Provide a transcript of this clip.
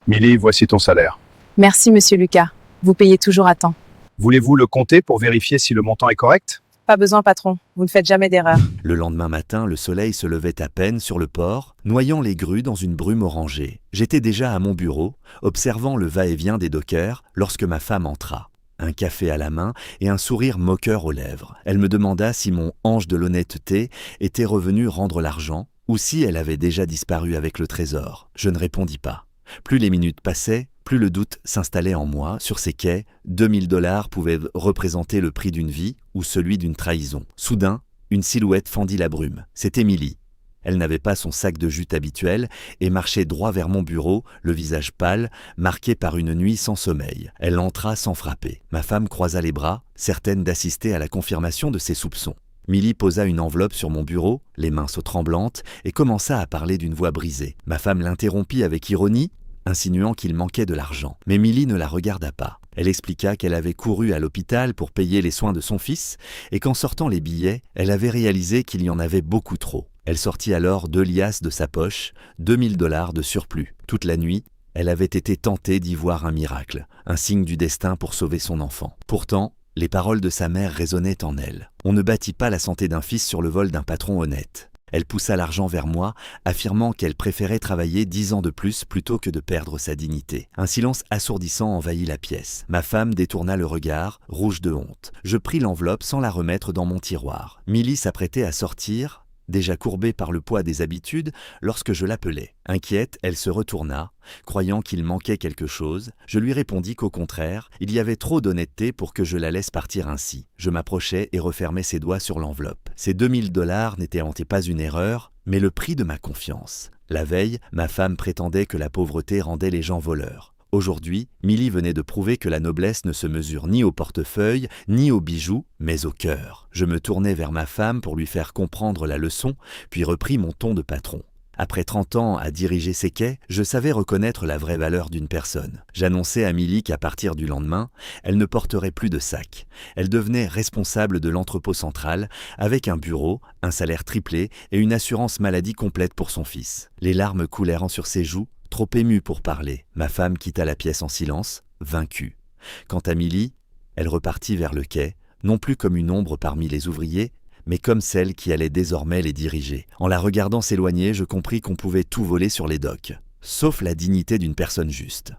Milly, voici ton salaire. Merci, monsieur Lucas. Vous payez toujours à temps. Voulez-vous le compter pour vérifier si le montant est correct? Pas besoin, patron. Vous ne faites jamais d'erreur. Le lendemain matin, le soleil se levait à peine sur le port, noyant les grues dans une brume orangée. J'étais déjà à mon bureau, observant le va-et-vient des dockers, lorsque ma femme entra. Un café à la main et un sourire moqueur aux lèvres. Elle me demanda si mon ange de l'honnêteté était revenu rendre l'argent, ou si elle avait déjà disparu avec le trésor. Je ne répondis pas. Plus les minutes passaient, plus le doute s'installait en moi. Sur ces quais, 2000 $ pouvaient représenter le prix d'une vie ou celui d'une trahison. Soudain, une silhouette fendit la brume. C'était Milly. Elle n'avait pas son sac de jute habituel et marchait droit vers mon bureau, le visage pâle, marqué par une nuit sans sommeil. Elle entra sans frapper. Ma femme croisa les bras, certaine d'assister à la confirmation de ses soupçons. Milly posa une enveloppe sur mon bureau, les mains tremblantes, et commença à parler d'une voix brisée. Ma femme l'interrompit avec ironie, insinuant qu'il manquait de l'argent. Mais Milly ne la regarda pas. Elle expliqua qu'elle avait couru à l'hôpital pour payer les soins de son fils et qu'en sortant les billets, elle avait réalisé qu'il y en avait beaucoup trop. Elle sortit alors 2 liasses de sa poche, 2000 $ de surplus. Toute la nuit, elle avait été tentée d'y voir un miracle, un signe du destin pour sauver son enfant. Pourtant, les paroles de sa mère résonnaient en elle. On ne bâtit pas la santé d'un fils sur le vol d'un patron honnête. Elle poussa l'argent vers moi, affirmant qu'elle préférait travailler 10 ans de plus plutôt que de perdre sa dignité. Un silence assourdissant envahit la pièce. Ma femme détourna le regard, rouge de honte. Je pris l'enveloppe sans la remettre dans mon tiroir. Milly s'apprêtait à sortir, déjà courbée par le poids des habitudes, lorsque je l'appelai. Inquiète, elle se retourna, croyant qu'il manquait quelque chose. Je lui répondis qu'au contraire, il y avait trop d'honnêteté pour que je la laisse partir ainsi. Je m'approchai et refermai ses doigts sur l'enveloppe. Ces 2000 $ n'étaient pas une erreur, mais le prix de ma confiance. La veille, ma femme prétendait que la pauvreté rendait les gens voleurs. Aujourd'hui, Milly venait de prouver que la noblesse ne se mesure ni au portefeuille, ni aux bijoux, mais au cœur. Je me tournai vers ma femme pour lui faire comprendre la leçon, puis repris mon ton de patron. Après 30 ans à diriger ces quais, je savais reconnaître la vraie valeur d'une personne. J'annonçai à Milly qu'à partir du lendemain, elle ne porterait plus de sac. Elle devenait responsable de l'entrepôt central, avec un bureau, un salaire triplé et une assurance maladie complète pour son fils. Les larmes coulèrent sur ses joues, trop émue pour parler. Ma femme quitta la pièce en silence, vaincue. Quant à Milly, elle repartit vers le quai, non plus comme une ombre parmi les ouvriers, mais comme celle qui allait désormais les diriger. En la regardant s'éloigner, je compris qu'on pouvait tout voler sur les docks, sauf la dignité d'une personne juste.